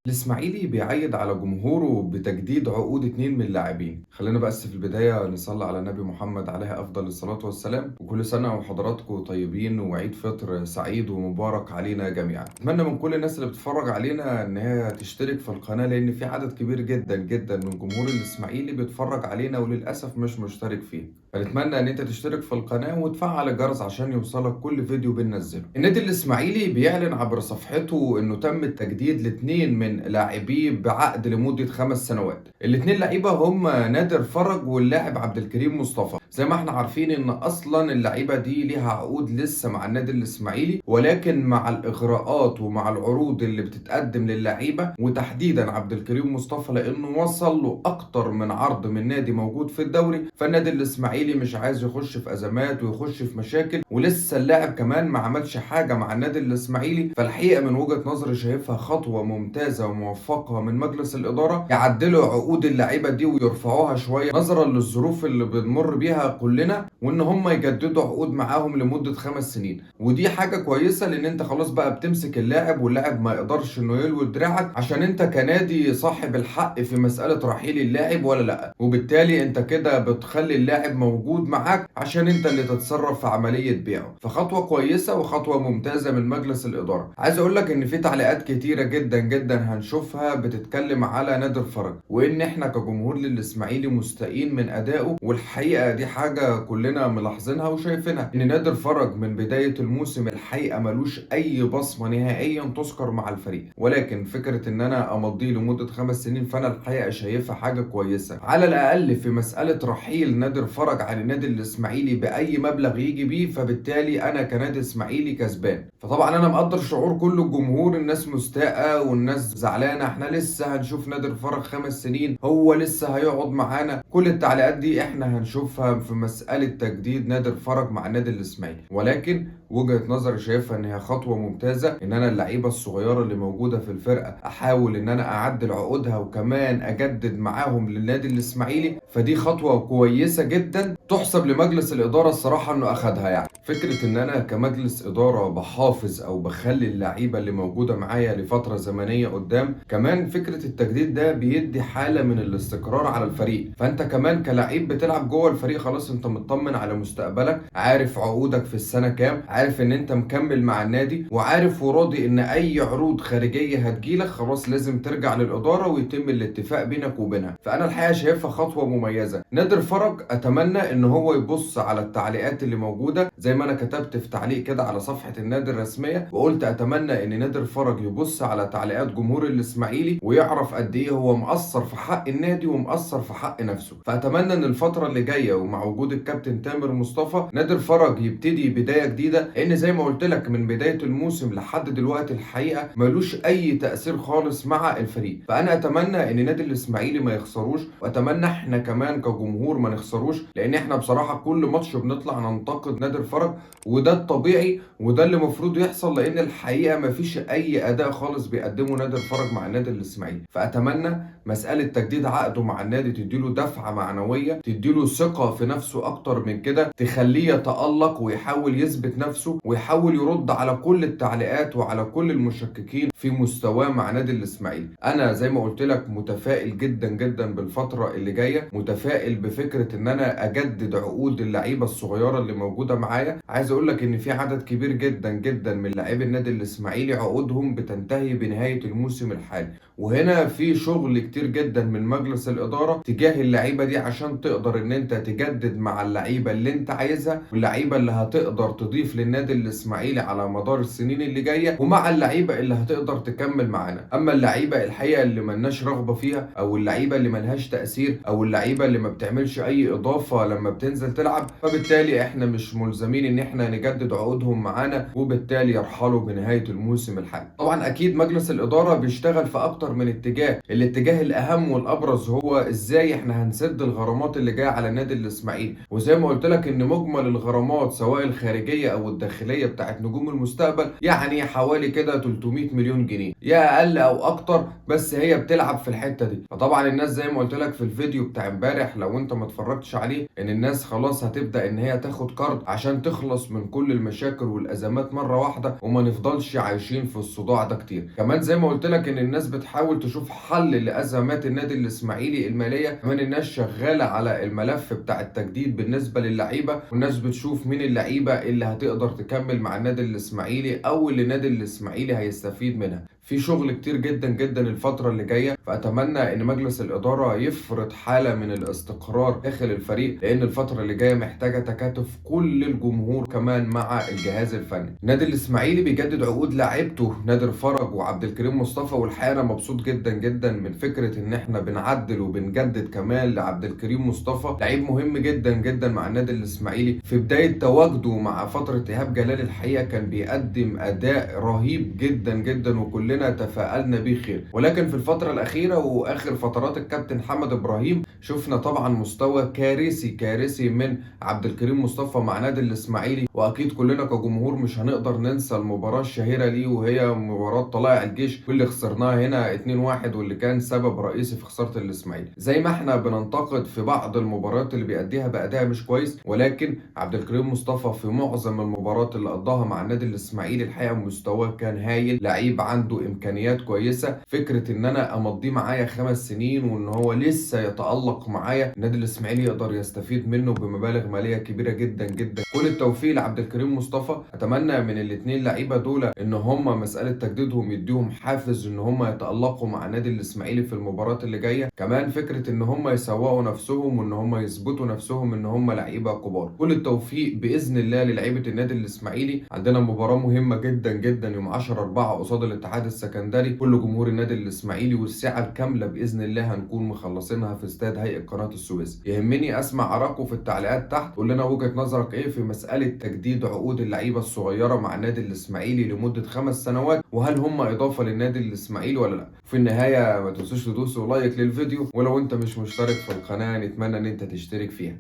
الإسماعيلي بيعيد على جمهوره بتجديد عقود اتنين من اللاعبين. خلينا بس في البداية نصلي على النبي محمد عليه أفضل الصلاة والسلام، وكل سنة وحضراتكم طيبين وعيد فطر سعيد ومبارك علينا جميعا. أتمنى من كل الناس اللي بتتفرج علينا إن هي تشترك في القناة، لأن في عدد كبير جدا جدا من جمهور الإسماعيلي بيتفرج علينا وللأسف مش مشترك فيه. فنتمنى إن أنت تشترك في القناة وتفعل الجرس عشان يوصلك كل فيديو بننزله. النادي الإسماعيلي بيعلن عبر صفحته إنه تم التجديد لاتنين من لاعبيه بعقد لمدة 5 سنوات. الاتنين لعيبة هم نادر فرج واللاعب عبد الكريم مصطفى. زي ما احنا عارفين ان اصلا اللعيبة دي ليها عقود لسه مع النادي الاسماعيلي، ولكن مع الاغراءات ومع العروض اللي بتتقدم للعيبة وتحديدا عبد الكريم مصطفى لانه وصل له اكتر من عرض من نادي موجود في الدوري، فالنادي الاسماعيلي مش عايز يخش في ازمات ويخش في مشاكل، ولسه اللاعب كمان ما عملش حاجة مع النادي الاسماعيلي. فالحقيقة من وجهة نظري شايفها خطوة ممتازة وموفقة من مجلس الإدارة، يعدلوا عقود اللعيبة دي ويرفعوها شوية نظرا للظروف اللي بنمر بيها كلنا، وإن هم يجددوا عقود معاهم لمدة 5 سنين. ودي حاجة كويسة لأن أنت خلاص بقى بتمسك اللاعب، واللاعب ما يقدرش إنه يلوي دراعك عشان أنت كنادي صاحب الحق في مسألة رحيل اللاعب ولا لأ، وبالتالي أنت كده بتخلي اللاعب موجود معاك عشان أنت اللي تتصرف في عملية بيعه. فخطوة كويسة وخطوة ممتازة من مجلس الإدارة. عايز أقول لك إن في تعليقات كتيرة جدا جدا هنشوفها بتتكلم على نادر فرج، وإن إحنا كجمهور للإسماعيلي مستائين من أدائه، والحقيقة دي حاجة كلنا ملاحظينها وشايفينها إن نادر فرج من بداية الموسم الحقيقة ملوش أي بصمة نهائيا تذكر مع الفريق، ولكن فكرة إن أنا أمضيه لمدة 5 سنين فأنا الحقيقة شايفها حاجة كويسة، على الأقل في مسألة رحيل نادر فرج عن النادي الإسماعيلي بأي مبلغ يجي بيه، فبالتالي أنا كنادي إسماعيلي كسبان. فطبعا أنا مقدر شعور كل الجمهور، الناس مستاءة والناس زعلانة، احنا لسه هنشوف نادر فرج 5 سنين، هو لسه هيقعد معانا. كل التعليقات دي احنا هنشوفها في مسألة تجديد نادر فرج مع النادي الإسماعيلي، ولكن وجهة نظري شايفها ان هي خطوة ممتازة ان انا اللعيبة الصغيرة اللي موجودة في الفرقة احاول ان انا اعدل عقودها وكمان اجدد معاهم للنادي الإسماعيلي. فدي خطوة كويسة جدا تحسب لمجلس الإدارة الصراحة انه اخدها. يعني فكرة ان انا كمجلس إدارة بحافظ او بخلي اللعيبة اللي موجودة معايا لفترة زمنية قدام، كمان فكرة التجديد ده بيدي حالة من الاستقرار على الفريق. فانت كمان كلاعب بتلعب جوه الفريق خلاص انت مطمن على مستقبلك، عارف عقودك في السنة كام، عارف ان انت مكمل مع النادي، وعارف وراضي ان اي عروض خارجية هتجيلك خلاص لازم ترجع للإدارة ويتم الاتفاق بينك وبينها. فانا الحقيقة شايفها خطوة مميزة. نادر فرج اتمنى ان هو يبص على التعليقات اللي موجودة، زي ما انا كتبت في تعليق كده على صفحة النادي الرسمية وقلت اتمنى ان نادر فرج يبص على تعليقات جمهور الاسماعيلي ويعرف قد ايه هو مقصر في حق النادي ومقصر في حق نفسه. فاتمنى ان الفترة اللي جاية ومع وجود الكابتن تامر مصطفى نادر فرج يبتدي بداية جديدة، لان زي ما قلت لك من بداية الموسم لحد دلوقتي الحقيقة ملوش اي تأثير خالص مع الفريق. فانا اتمنى ان نادي الاسماعيلي ما يخسروش، واتمنى احنا كمان كجمهور ما نخسروش، لان احنا بصراحة كل ماتش بنطلع ننتقد نادر فرج وده الطبيعي وده اللي المفروض يحصل، لان الحقيقة ما فيش اي اداء خالص بيقدمه نادر فرج مع النادي الاسماعيلي. فاتمنى مسألة تجديد عقده مع النادي تديله دفعة معنوية، تديله ثقة في نفسه اكتر من كده، تخليه يتألق ويحاول يثبت نفسه ويحاول يرد على كل التعليقات وعلى كل المشككين في مستواه مع نادي الاسماعيلي. انا زي ما قلت لك متفائل جدا جدا بالفترة اللي جاية، متفائل بفكرة ان انا اجدد عقود اللعيبة الصغيرة اللي موجودة معايا. عايز اقول لك ان في عدد كبير جدا جدا من لاعبي النادي الاسماعيلي عقودهم بتنتهي بنهاية الموسم الحالي، وهنا في شغل كتير جدا من مجلس الإدارة تجاه اللعيبة دي عشان تقدر ان انت تجدد مع اللعيبة اللي انت عايزها واللعيبة اللي هتقدر تضيف للنادي الإسماعيلي على مدار السنين اللي جاية، ومع اللعيبة اللي هتقدر تكمل معانا. اما اللعيبة الحقيقة اللي ملناش رغبة فيها او اللعيبة اللي ملهاش تأثير او اللعيبة اللي ما بتعملش اي اضافة لما بتنزل تلعب، فبالتالي احنا مش ملزمين ان احنا نجدد عقودهم معانا وبالتالي يرحلوا بنهاية الموسم الحالي. طبعا اكيد مجلس الإدارة بيشتغل في اكتر من اتجاه، الاتجاه الاهم والابرز هو ازاي احنا هنسد الغرامات اللي جايه على النادي الاسماعيلي الاسماعيلي. وزي ما قلت لك ان مجمل الغرامات سواء الخارجيه او الداخليه بتاعت نجوم المستقبل يعني حوالي كده 300 مليون جنيه، يا اقل او اكتر، بس هي بتلعب في الحته دي. فطبعا الناس زي ما قلت لك في الفيديو بتاع امبارح لو انت ما اتفرجتش عليه، ان الناس خلاص هتبدا ان هي تاخد كارد عشان تخلص من كل المشاكل والازمات مره واحده، وما نفضلش عايشين في الصداع ده كتير. كمان زي ما قلت لك ان الناس بتحاول تشوف حل لازمات النادي الاسماعيلي الماليه. كمان الناس شغاله على الملف بتاع التجديد بالنسبه للعيبه، والناس بتشوف مين اللعيبه اللي هتقدر تكمل مع النادي الاسماعيلي او اللي النادي الاسماعيلي هيستفيد منها. في شغل كتير جدا جدا الفترة اللي جاية، فأتمنى إن مجلس الإدارة يفرض حالة من الاستقرار داخل الفريق، لأن الفترة اللي جاية محتاجة تكاتف كل الجمهور كمان مع الجهاز الفني. النادي الإسماعيلي بيجدد عقود لاعيبته نادر فرج وعبد الكريم مصطفى، والحقيقة أنا مبسوط جدا جدا من فكرة إن إحنا بنعدل وبنجدد كمان لعبد الكريم مصطفى، لعيب مهم جدا جدا مع النادي الإسماعيلي. في بداية تواجده مع فترة إيهاب جلال الحقيقة كان بيقدم أداء رهيب جدا جدا، وكلنا تفائلنا بيه خير. ولكن في الفترة الأخيرة وآخر فترات الكابتن حمد إبراهيم شفنا طبعا مستوى كارثي كارثي من عبد الكريم مصطفى مع نادي الإسماعيلي. وأكيد كلنا كجمهور مش هنقدر ننسى المباراة الشهيرة ليه، وهي مباراة طلائع الجيش واللي خسرناها هنا 2-1، واللي كان سبب رئيسي في خسارة الإسماعيلي. زي ما احنا بننتقد في بعض المباريات اللي بيأديها بأداء مش كويس، ولكن عبد الكريم مصطفى في معظم المباريات اللي قضاها مع النادي الإسماعيلي الحقيقة مستواه كان هايل. لعيب عنده امكانيات كويسه. فكره ان انا امضيه معايا 5 سنين وان هو لسه يتالق معايا، النادي الاسماعيلي يقدر يستفيد منه بمبالغ ماليه كبيره جدا جدا. كل التوفيق لعبد الكريم مصطفى. اتمنى من الاثنين لعيبه دول ان هم مساله تجديدهم يديهم حافز ان هم يتالقوا مع النادي الاسماعيلي في المباريات اللي جايه. كمان فكره ان هم يسوقوا نفسهم وان هم يثبتوا نفسهم ان هم لعيبه كبار. كل التوفيق باذن الله للعيبه النادي الاسماعيلي. عندنا مباراه مهمه جدا جدا يوم 10/4 قصاد الاتحاد السكندري. كل جمهور النادي الاسماعيلي والساعه الكامله باذن الله هنكون مخلصينها في استاد هيئه قناه السويس. يهمني اسمع ارائكم في التعليقات تحت. قول لنا وجهه نظرك ايه في مساله تجديد عقود اللعيبه الصغيره مع النادي الاسماعيلي لمده 5 سنوات، وهل هم اضافه للنادي الاسماعيلي ولا لا؟ في النهايه ما تنسوش تدوسوا لايك للفيديو، ولو انت مش مشترك في القناه نتمنى ان انت تشترك فيها.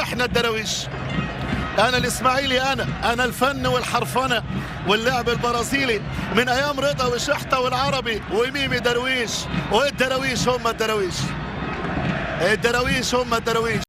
احنا الدراويش، انا الاسماعيلي، انا الفن والحرفنه واللعب البرازيلي من ايام رضا وشحته والعربي وميمي درويش. والدراويش هم الدراويش، الدراويش هم الدراويش.